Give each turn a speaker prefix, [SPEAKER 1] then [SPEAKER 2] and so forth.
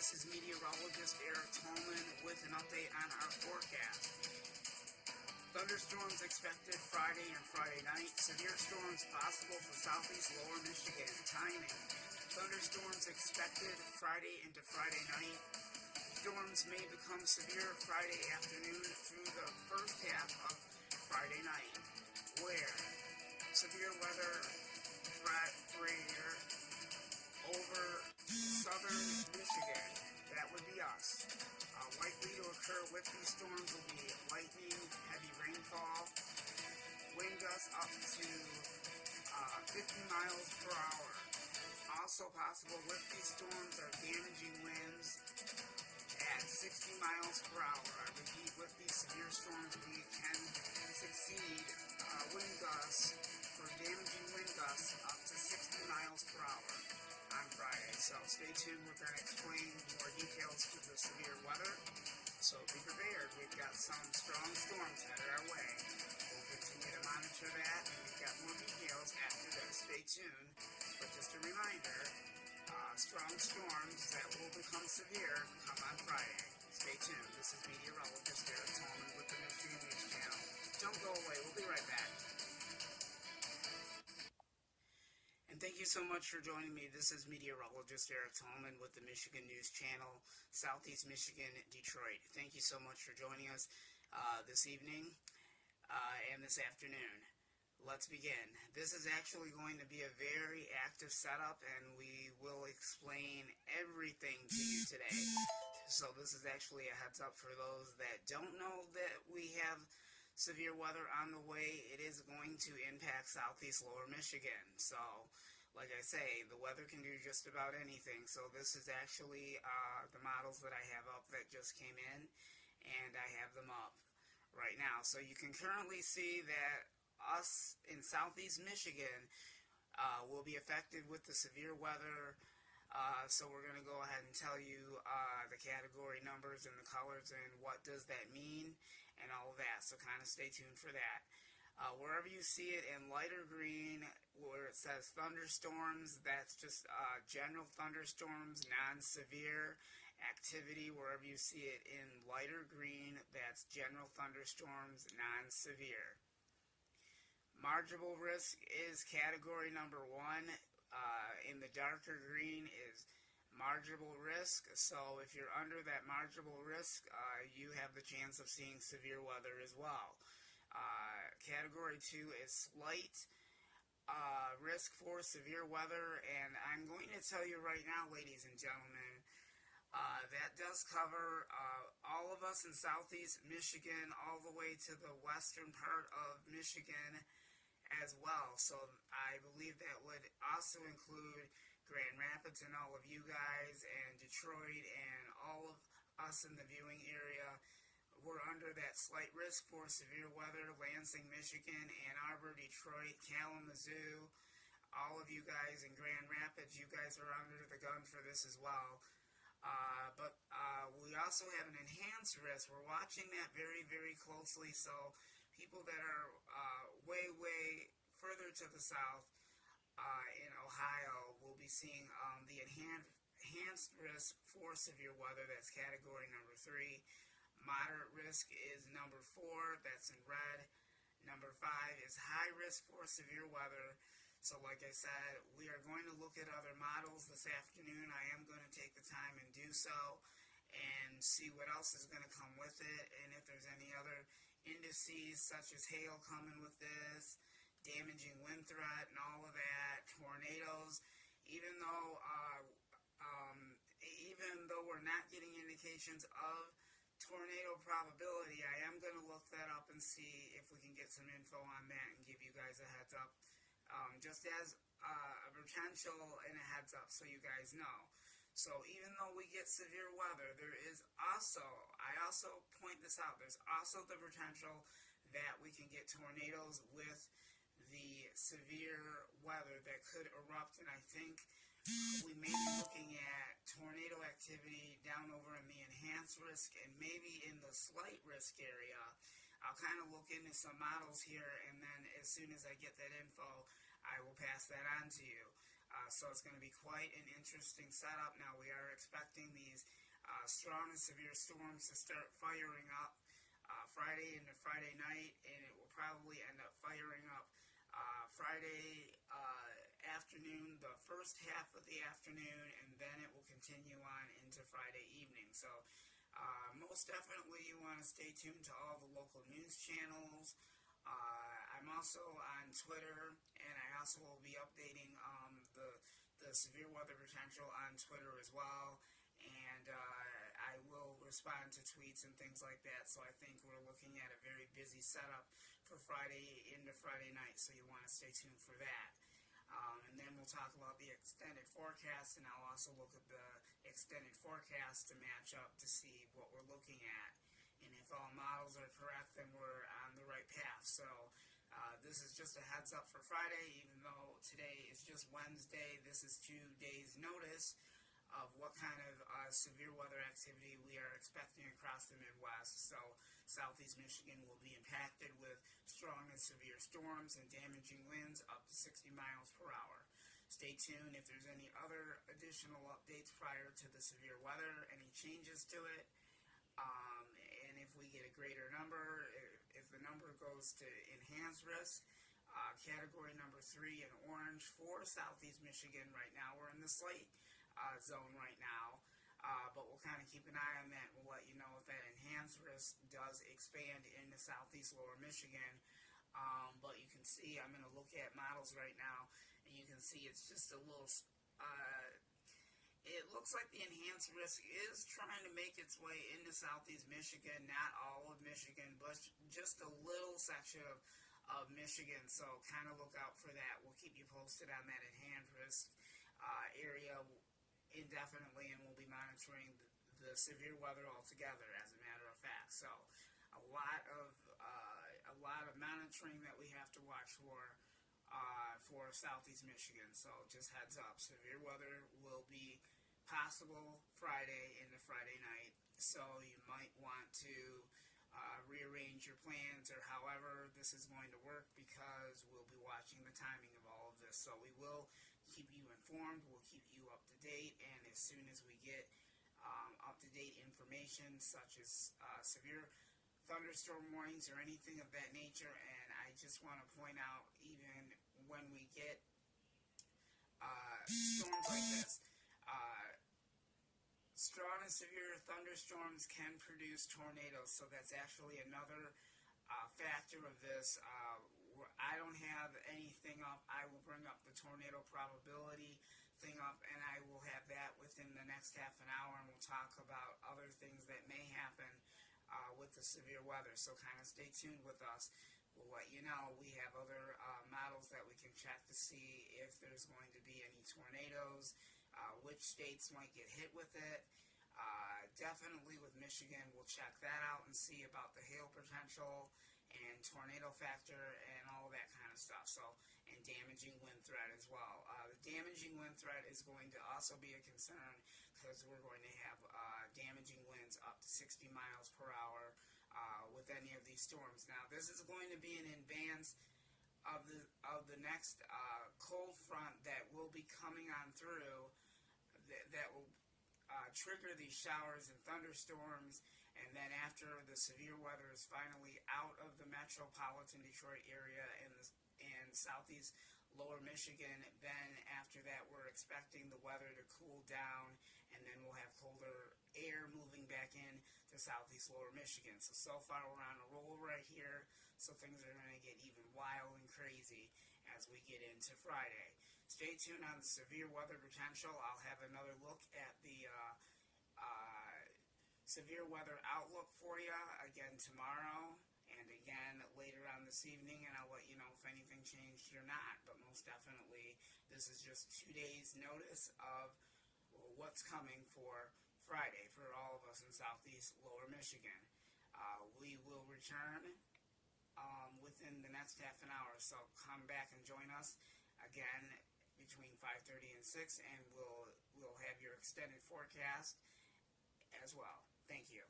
[SPEAKER 1] This is meteorologist Eric Tolman with an update on our forecast. Thunderstorms expected Friday and Friday night. Severe storms possible for southeast lower Michigan. Timing. Thunderstorms expected Friday into Friday night. Storms may become severe Friday afternoon through the first half of Friday night. Where? Severe weather threat greater over southern Michigan. That would be us. Likely to occur with these storms will be lightning, heavy rainfall, wind gusts up to 50 miles per hour. Also possible with these storms are damaging winds at 60 miles per hour. I repeat, with these severe storms we can succeed wind gusts for damaging wind gusts up to 60 miles per hour on Friday. So stay tuned. We're going to explain more details to the severe weather. So be prepared. We've got some strong storms headed our way. We'll continue to monitor that, and we've got more details after this. Stay tuned. But just a reminder, strong storms that will become severe come on Friday. Stay tuned. This is meteorologist Eric Tolman with the Michigan News Channel. Don't go away. We'll be right back. And thank you so much for joining me. This is meteorologist Eric Tolman with the Michigan News Channel, Southeast Michigan, Detroit. Thank you so much for joining us this evening and this afternoon. Let's begin. This is actually going to be a very active setup, and we will explain everything to you today. So this is actually a heads up for those that don't know that we have severe weather on the way. It is going to impact southeast lower Michigan. So, like I say, the weather can do just about anything. So this is actually the models that I have up that just came in, and I have them up right now. So you can currently see that us in southeast Michigan will be affected with the severe weather. So we're going to go ahead and tell you the category numbers and the colors and what does that mean and all of that. So kind of stay tuned for that. Wherever you see it in lighter green where it says thunderstorms, that's just general thunderstorms, non-severe activity. Wherever you see it in lighter green, that's general thunderstorms, non-severe. Marginal risk is category number 1. In the darker green is marginal risk. So if you're under that marginal risk, you have the chance of seeing severe weather as well. Category 2 is slight risk for severe weather, and I'm going to tell you right now, ladies and gentlemen, that does cover all of us in southeast Michigan all the way to the western part of Michigan as well. So I believe that would also include Grand Rapids and all of you guys, and Detroit, and all of us in the viewing area. We're under that slight risk for severe weather. Lansing, Michigan, Ann Arbor, Detroit, Kalamazoo, all of you guys in Grand Rapids, you guys are under the gun for this as well. But we also have an enhanced risk. We're watching that very, very closely. So people that are way further to the south in Ohio will be seeing the enhanced risk for severe weather. That's category number 3. Moderate risk is number 4. That's in red. Number 5 is high risk for severe weather. So like I said, we are going to look at other models this afternoon. I am going to take the time and do so and see what else is going to come with it, and if there's any other indices such as hail coming with this, damaging wind threat and all of that, tornadoes. Even though we're not getting indications of tornado probability, I am going to look that up and see if we can get some info on that and give you guys a heads up, just as a potential and a heads up so you guys know. So even though we get severe weather, there is also, I also point this out, there's also the potential that we can get tornadoes with the severe weather that could erupt, and I think we may be looking at tornado activity down over in the enhanced risk and maybe in the slight risk area. I'll kind of look into some models here, and then as soon as I get that info, I will pass that on to you. So it's going to be quite an interesting setup. Now we are expecting these strong and severe storms to start firing up Friday into Friday night, and it will probably end up firing up Friday afternoon, the first half of the afternoon, and then it will continue on into Friday evening. So most definitely you want to stay tuned to all the local news channels. I'm also on Twitter, and I also will be updating the severe weather potential on Twitter as well. And I will respond to tweets and things like that. So I think we're looking at a very busy setup for Friday into Friday night. So you want to stay tuned for that. And then we'll talk about the extended forecast, and I'll also look at the extended forecast to match up to see what we're looking at. And if all models are correct, then we're on the right path. So this is just a heads up for Friday, even though today is just Wednesday. This is 2 days notice of what kind of severe weather activity we are expecting across the Midwest. So southeast Michigan will be impacted with strong and severe storms and damaging winds up to 60 miles per hour. Stay tuned if there's any other additional updates prior to the severe weather, any changes to it. And if we get a greater number, if the number goes to enhanced risk, category number 3 in orange for southeast Michigan. Right now we're in the slate zone right now, but we'll kind of keep an eye on that. We'll let you know if that enhanced risk does expand into southeast lower Michigan. But you can see, I'm going to look at models right now, and you can see it's just a little, it looks like the enhanced risk is trying to make its way into southeast Michigan, not all of Michigan, but just a little section of Michigan. So kind of look out for that. We'll keep you posted on that enhanced risk area indefinitely, and we'll be monitoring the severe weather altogether, as a matter of fact. So a lot of monitoring that we have to watch for southeast Michigan. So just heads up, severe weather will be possible Friday into Friday night. So you might want to rearrange your plans, or however this is going to work, because we'll be watching the timing of all of this. So we will keep you informed, we'll keep you up to date, and as soon as we get up-to-date information such as severe thunderstorm warnings or anything of that nature. And I just want to point out, even when we get storms like this, strong and severe thunderstorms can produce tornadoes. So that's actually another factor of this. I don't have anything up. I will bring up the tornado probability thing up, and I will have that within the next half an hour, and we'll talk about other things that may happen with the severe weather. So kind of stay tuned with us. We'll let you know. We have other models that we can check to see if there's going to be any tornadoes, which states might get hit with it. Definitely with Michigan, we'll check that out and see about the hail potential and tornado factor and all that kind of stuff. So, and damaging wind threat as well. The damaging wind threat is going to also be a concern, because we're going to have damaging winds up to 60 miles per hour with any of these storms. Now, this is going to be in advance of the next cold front that will be coming on through, that will trigger these showers and thunderstorms. And then after the severe weather is finally out of the metropolitan Detroit area and southeast lower Michigan, then after that we're expecting the weather to cool down, and then we'll have colder air moving back in to southeast lower Michigan. So far we're on a roll right here, so things are going to get even wild and crazy as we get into Friday. Stay tuned on the severe weather potential. I'll have another look at the severe weather outlook for you again tomorrow, and again later on this evening, and I'll let you know if anything changed or not. But most definitely, this is just 2 days notice of what's coming for Friday for all of us in southeast lower Michigan. We will return within the next half an hour, so come back and join us again between 5:30 and 6, and we'll have your extended forecast as well. Thank you.